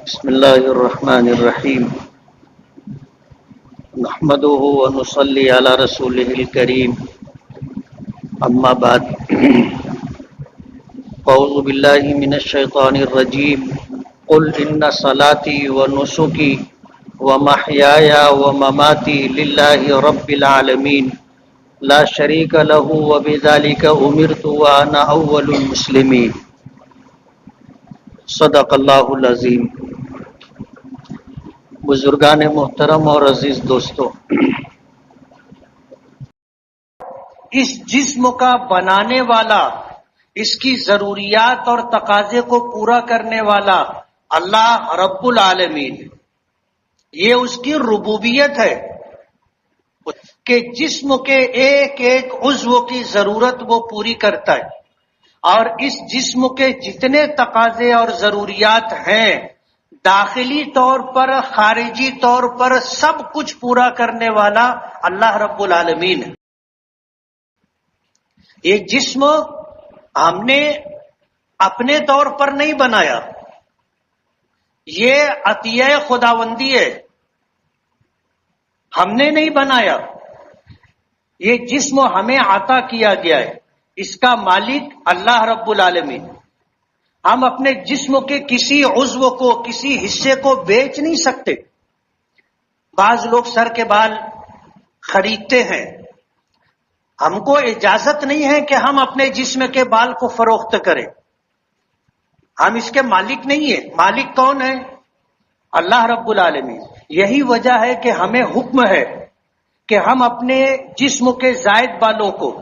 بسم الله الرحمن الرحيم نحمده ونصلي على رسوله الكريم أما بعد أعوذ بالله من الشيطان الرجيم قل إن صلاتي ونسكي ومحياي ومماتي لله رب العالمين لا شريك له وبذلك أمرت وأنا أول المسلمين صدق اللہ العظیم۔ بزرگان محترم اور عزیز دوستو، اس جسم کا بنانے والا، اس کی ضروریات اور تقاضے کو پورا کرنے والا اللہ رب العالمین، یہ اس کی ربوبیت ہے کہ جسم کے ایک ایک عضو کی ضرورت وہ پوری کرتا ہے، اور اس جسم کے جتنے تقاضے اور ضروریات ہیں داخلی طور پر خارجی طور پر سب کچھ پورا کرنے والا اللہ رب العالمین ہے۔ یہ جسم ہم نے اپنے طور پر نہیں بنایا، یہ عطیہ خداوندی ہے، ہم نے نہیں بنایا، یہ جسم ہمیں عطا کیا گیا ہے، اس کا مالک اللہ رب العالمین۔ ہم اپنے جسم کے کسی عضو کو، کسی حصے کو بیچ نہیں سکتے۔ بعض لوگ سر کے بال خریدتے ہیں، ہم کو اجازت نہیں ہے کہ ہم اپنے جسم کے بال کو فروخت کریں، ہم اس کے مالک نہیں ہیں۔ مالک کون ہے؟ اللہ رب العالمین۔ یہی وجہ ہے کہ ہمیں حکم ہے کہ ہم اپنے جسم کے زائد بالوں کو،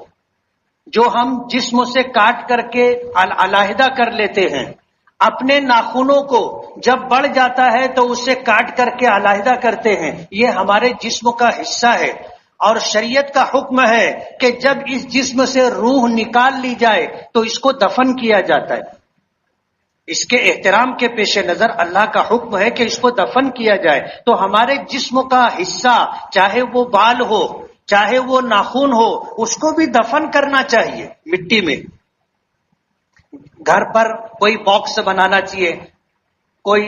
جو ہم جسم سے کاٹ کر کے علیحدہ کر لیتے ہیں، اپنے ناخنوں کو جب بڑھ جاتا ہے تو اسے کاٹ کر کے علیحدہ کرتے ہیں، یہ ہمارے جسم کا حصہ ہے، اور شریعت کا حکم ہے کہ جب اس جسم سے روح نکال لی جائے تو اس کو دفن کیا جاتا ہے۔ اس کے احترام کے پیش نظر اللہ کا حکم ہے کہ اس کو دفن کیا جائے۔ تو ہمارے جسم کا حصہ، چاہے وہ بال ہو چاہے وہ ناخن ہو، اس کو بھی دفن کرنا چاہیے مٹی میں۔ گھر پر کوئی باکس بنانا چاہیے، کوئی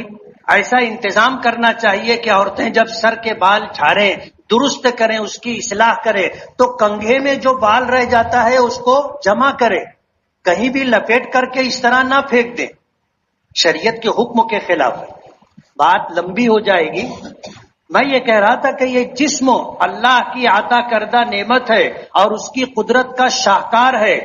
ایسا انتظام کرنا چاہیے کہ عورتیں جب سر کے بال جھاڑیں، درست کریں، اس کی اصلاح کریں، تو کنگھے میں جو بال رہ جاتا ہے اس کو جمع کریں، کہیں بھی لپیٹ کر کے اس طرح نہ پھینک دیں، شریعت کے حکم کے خلاف ہے۔ بات لمبی ہو جائے گی۔ میں یہ کہہ رہا تھا کہ یہ جسم اللہ کی عطا کردہ نعمت ہے اور اس کی قدرت کا شاہکار ہے،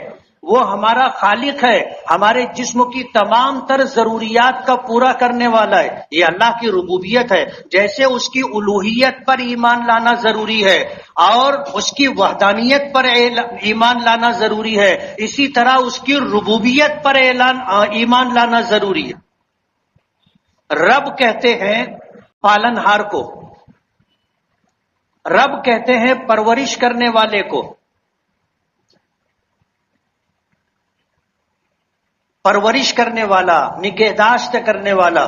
وہ ہمارا خالق ہے، ہمارے جسم کی تمام تر ضروریات کا پورا کرنے والا ہے۔ یہ اللہ کی ربوبیت ہے۔ جیسے اس کی الوہیت پر ایمان لانا ضروری ہے اور اس کی وحدانیت پر ایمان لانا ضروری ہے، اسی طرح اس کی ربوبیت پر ایمان لانا ضروری ہے۔ رب کہتے ہیں پالنہار کو، رب کہتے ہیں پرورش کرنے والے کو۔ پرورش کرنے والا، نگہداشت کرنے والا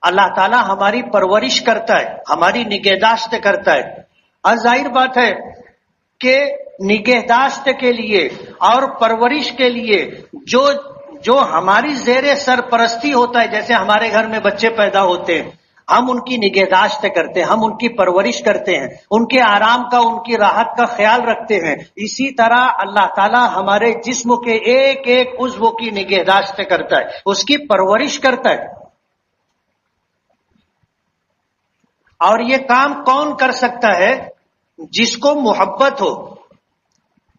اللہ تعالیٰ ہماری پرورش کرتا ہے، ہماری نگہداشت کرتا ہے۔ اور ظاہر بات ہے کہ نگہداشت کے لیے اور پرورش کے لیے جو ہماری زیر سرپرستی ہوتا ہے، جیسے ہمارے گھر میں بچے پیدا ہوتے ہیں، ہم ان کی نگہداشت کرتے ہیں، ہم ان کی پرورش کرتے ہیں، ان کے آرام کا، ان کی راحت کا خیال رکھتے ہیں۔ اسی طرح اللہ تعالیٰ ہمارے جسم کے ایک ایک عضو کی نگہداشت کرتا ہے، اس کی پرورش کرتا ہے۔ اور یہ کام کون کر سکتا ہے؟ جس کو محبت ہو۔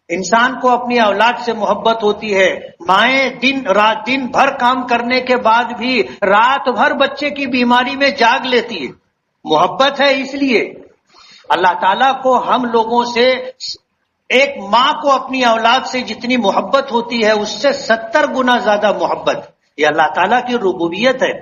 انسان کو اپنی اولاد سے محبت ہوتی ہے، مائیں دن بھر کام کرنے کے بعد بھی رات بھر بچے کی بیماری میں جاگ لیتی ہے، محبت ہے۔ اس لیے اللہ تعالیٰ کو ہم لوگوں سے، ایک ماں کو اپنی اولاد سے جتنی محبت ہوتی ہے اس سے 70 گنا زیادہ محبت، یہ اللہ تعالیٰ کی ربوبیت ہے۔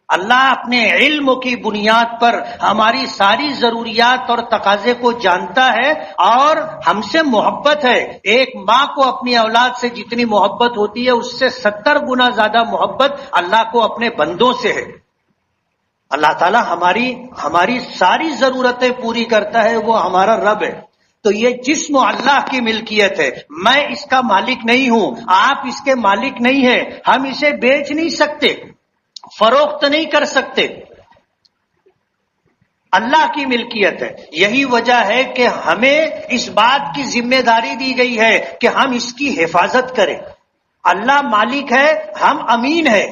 اللہ اپنے علم کی بنیاد پر ہماری ساری ضروریات اور تقاضے کو جانتا ہے اور ہم سے محبت ہے۔ ایک ماں کو اپنی اولاد سے جتنی محبت ہوتی ہے اس سے 70 گنا زیادہ محبت اللہ کو اپنے بندوں سے ہے۔ اللہ تعالیٰ ہماری ساری ضرورتیں پوری کرتا ہے، وہ ہمارا رب ہے۔ تو یہ جسم اللہ کی ملکیت ہے، میں اس کا مالک نہیں ہوں، آپ اس کے مالک نہیں ہیں، ہم اسے بیچ نہیں سکتے، فروخت نہیں کر سکتے۔ اللہ کی ملکیت ہے. یہی وجہ ہے کہ ہمیں اس بات کی ذمہ داری دی گئی ہے کہ ہم اس کی حفاظت کریں. اللہ مالک ہے، ہم امین ہے.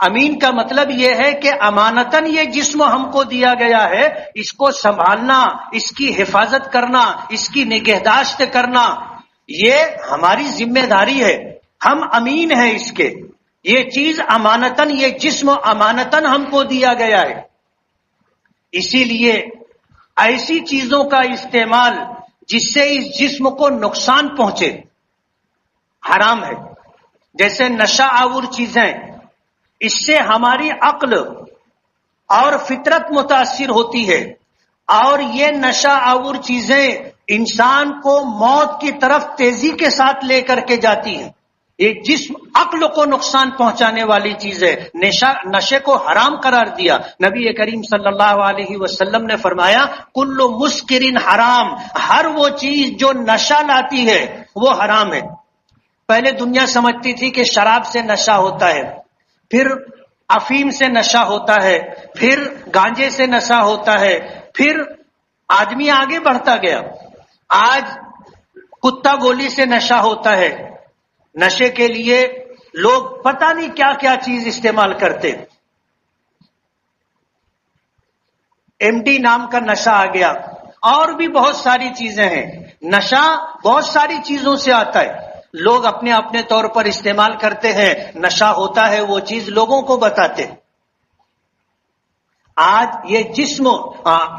امین کا مطلب یہ ہے کہ امانتاً یہ جسم ہم کو دیا گیا ہے، اس کو سنبھالنا، اس کی حفاظت کرنا، اس کی نگہداشت کرنا، یہ ہماری ذمہ داری ہے. ہم امین ہیں اس کے. یہ چیز امانتاً، یہ جسم امانتاً ہم کو دیا گیا ہے. اسی لیے ایسی چیزوں کا استعمال جس سے اس جسم کو نقصان پہنچے حرام ہے. جیسے نشہ آور چیزیں، اس سے ہماری عقل اور فطرت متاثر ہوتی ہے، اور یہ نشہ آور چیزیں انسان کو موت کی طرف تیزی کے ساتھ لے کر کے جاتی ہیں. یہ جسم عقل کو نقصان پہنچانے والی چیز ہے. نشے کو حرام قرار دیا. نبی کریم صلی اللہ علیہ وسلم نے فرمایا کل مسکرن حرام، ہر وہ چیز جو نشہ لاتی ہے وہ حرام ہے. پہلے دنیا سمجھتی تھی کہ شراب سے نشہ ہوتا ہے، پھر افیم سے نشہ ہوتا ہے، پھر گانجے سے نشہ ہوتا ہے، پھر آدمی آگے بڑھتا گیا. آج کتا گولی سے نشہ ہوتا ہے. نشے کے لیے لوگ پتہ نہیں کیا کیا چیز استعمال کرتے. MD نام کا نشہ آ گیا، اور بھی بہت ساری چیزیں ہیں. نشہ بہت ساری چیزوں سے آتا ہے. لوگ اپنے اپنے طور پر استعمال کرتے ہیں. نشہ ہوتا ہے وہ چیز لوگوں کو بتاتے. آج یہ جسم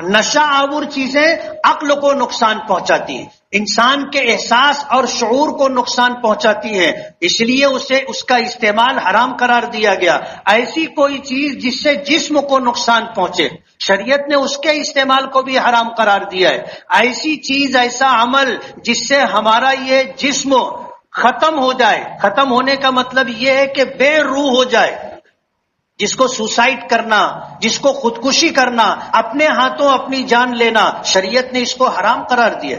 نشہ آور چیزیں عقل کو نقصان پہنچاتی ہیں، انسان کے احساس اور شعور کو نقصان پہنچاتی ہے. اس لیے اسے اس کا استعمال حرام قرار دیا گیا. ایسی کوئی چیز جس سے جسم کو نقصان پہنچے، شریعت نے اس کے استعمال کو بھی حرام قرار دیا ہے. ایسی چیز، ایسا عمل جس سے ہمارا یہ جسم ختم ہو جائے. ختم ہونے کا مطلب یہ ہے کہ بے روح ہو جائے. جس کو سوسائڈ کرنا، جس کو خودکشی کرنا، اپنے ہاتھوں اپنی جان لینا، شریعت نے اس کو حرام قرار دیا.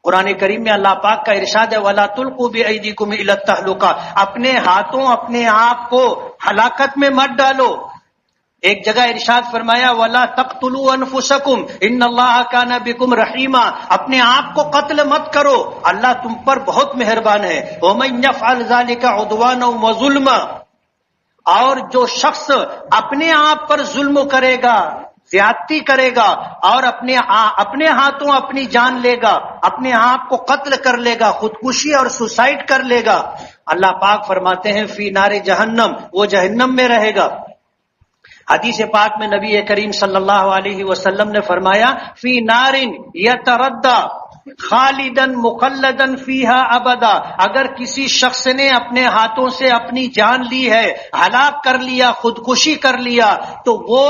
قرآن کریم میں اللہ پاک کا ارشاد ہے وَلَا تُلْقُوا بِأَيْدِيكُمْ إِلَى التَّهْلُكَةِ، اپنے ہاتھوں اپنے آپ کو ہلاکت میں مت ڈالو. ایک جگہ ارشاد فرمایا وَلَا تَقْتُلُوا أَنفُسَكُمْ إِنَّ اللَّهَ كَانَ بِكُمْ رَحِيمًا، اپنے آپ کو قتل مت کرو، اللہ تم پر بہت مہربان ہے. وَمَن يَفْعَلْ ذَلِكَ عُدْوَانًا وَظُلْمًا، اور جو شخص اپنے آپ پر ظلم کرے گا، زیادتی کرے گا، اور اپنے ہاتھوں اپنی جان لے گا، اپنے آپ کو قتل کر لے گا، خودکشی اور سوسائڈ کر لے گا، اللہ پاک فرماتے ہیں فی نار جہنم، وہ جہنم میں رہے گا. حدیث پاک میں نبی کریم صلی اللہ علیہ وسلم نے فرمایا فی نار یتردى خالدن مخلدن فیہا ابدا، اگر کسی شخص نے اپنے ہاتھوں سے اپنی جان لی ہے، ہلاک کر لیا، خودکشی کر لیا، تو وہ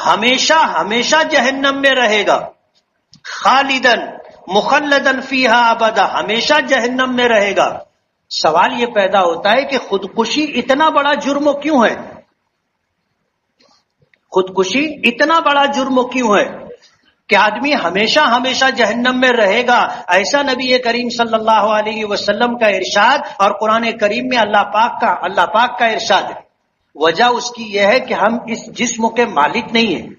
ہمیشہ ہمیشہ جہنم میں رہے گا. خالدن مخلدن فیہا ابدا، ہمیشہ جہنم میں رہے گا. سوال یہ پیدا ہوتا ہے کہ خودکشی اتنا بڑا جرم کیوں ہے؟ خودکشی اتنا بڑا جرم کیوں ہے کہ آدمی ہمیشہ ہمیشہ جہنم میں رہے گا؟ ایسا نبی کریم صلی اللہ علیہ وسلم کا ارشاد اور قرآن کریم میں اللہ پاک کا ارشاد ہے. وجہ اس کی یہ ہے کہ ہم اس جسم کے مالک نہیں ہیں.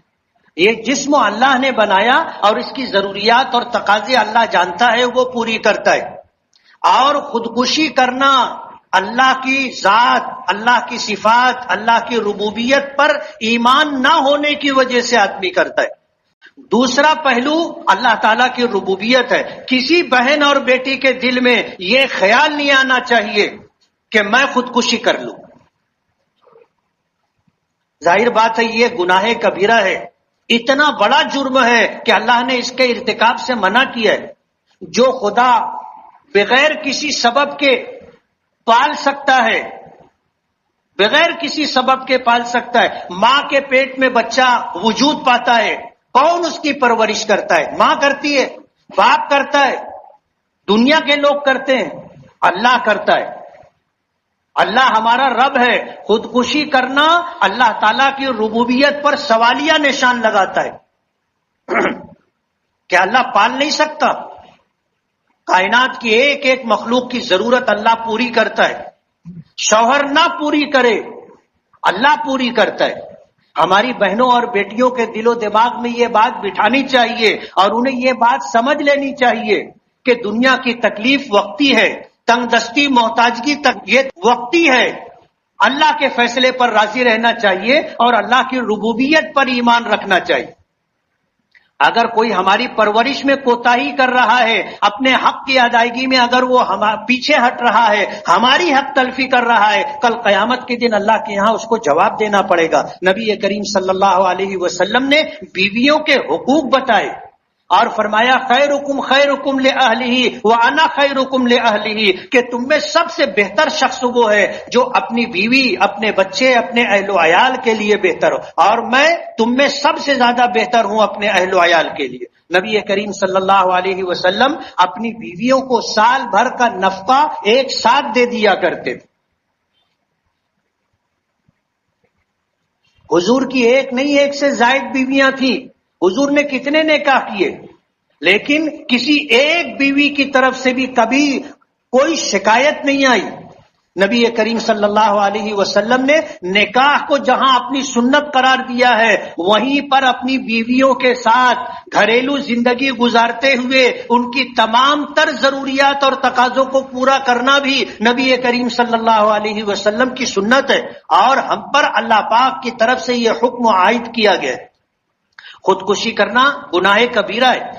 یہ جسم اللہ نے بنایا اور اس کی ضروریات اور تقاضے اللہ جانتا ہے، وہ پوری کرتا ہے. اور خودکشی کرنا اللہ کی ذات، اللہ کی صفات، اللہ کی ربوبیت پر ایمان نہ ہونے کی وجہ سے آدمی کرتا ہے. دوسرا پہلو اللہ تعالیٰ کی ربوبیت ہے. کسی بہن اور بیٹی کے دل میں یہ خیال نہیں آنا چاہیے کہ میں خودکشی کر لوں. ظاہر بات ہے یہ گناہ کبیرہ ہے، اتنا بڑا جرم ہے کہ اللہ نے اس کے ارتکاب سے منع کیا ہے. جو خدا بغیر کسی سبب کے پال سکتا ہے، بغیر کسی سبب کے پال سکتا ہے. ماں کے پیٹ میں بچہ وجود پاتا ہے، کون اس کی پرورش کرتا ہے؟ ماں کرتی ہے، باپ کرتا ہے، دنیا کے لوگ کرتے ہیں، اللہ کرتا ہے. اللہ ہمارا رب ہے. خودکشی کرنا اللہ تعالیٰ کی ربوبیت پر سوالیہ نشان لگاتا ہے. کیا اللہ پال نہیں سکتا؟ کائنات کی ایک ایک مخلوق کی ضرورت اللہ پوری کرتا ہے. شوہر نہ پوری کرے، اللہ پوری کرتا ہے. ہماری بہنوں اور بیٹیوں کے دل و دماغ میں یہ بات بٹھانی چاہیے اور انہیں یہ بات سمجھ لینی چاہیے کہ دنیا کی تکلیف وقتی ہے، تنگ دستی محتاجگی تک یہ وقتی ہے. اللہ کے فیصلے پر راضی رہنا چاہیے اور اللہ کی ربوبیت پر ایمان رکھنا چاہیے. اگر کوئی ہماری پرورش میں کوتاہی کر رہا ہے، اپنے حق کی ادائیگی میں اگر وہ پیچھے ہٹ رہا ہے، ہماری حق تلفی کر رہا ہے، کل قیامت کے دن اللہ کے یہاں اس کو جواب دینا پڑے گا. نبی کریم صلی اللہ علیہ وسلم نے بیویوں کے حقوق بتائے اور فرمایا خیرکم خیرکم لأہلہ وانا خیرکم لأہلہ، کہ تم میں سب سے بہتر شخص وہ ہے جو اپنی بیوی، اپنے بچے، اپنے اہل و عیال کے لیے بہتر ہو، اور میں تم میں سب سے زیادہ بہتر ہوں اپنے اہل و عیال کے لیے. نبی کریم صلی اللہ علیہ وسلم اپنی بیویوں کو سال بھر کا نفقہ ایک ساتھ دے دیا کرتے تھے. حضور کی ایک نہیں، ایک سے زائد بیویاں تھیں. حضور نے کتنے نکاح کیے، لیکن کسی ایک بیوی کی طرف سے بھی کبھی کوئی شکایت نہیں آئی. نبی کریم صلی اللہ علیہ وسلم نے نکاح کو جہاں اپنی سنت قرار دیا ہے، وہیں پر اپنی بیویوں کے ساتھ گھریلو زندگی گزارتے ہوئے ان کی تمام تر ضروریات اور تقاضوں کو پورا کرنا بھی نبی کریم صلی اللہ علیہ وسلم کی سنت ہے. اور ہم پر اللہ پاک کی طرف سے یہ حکم عائد کیا گیا ہے. خودکشی کرنا گناہ کبیرہ ہے.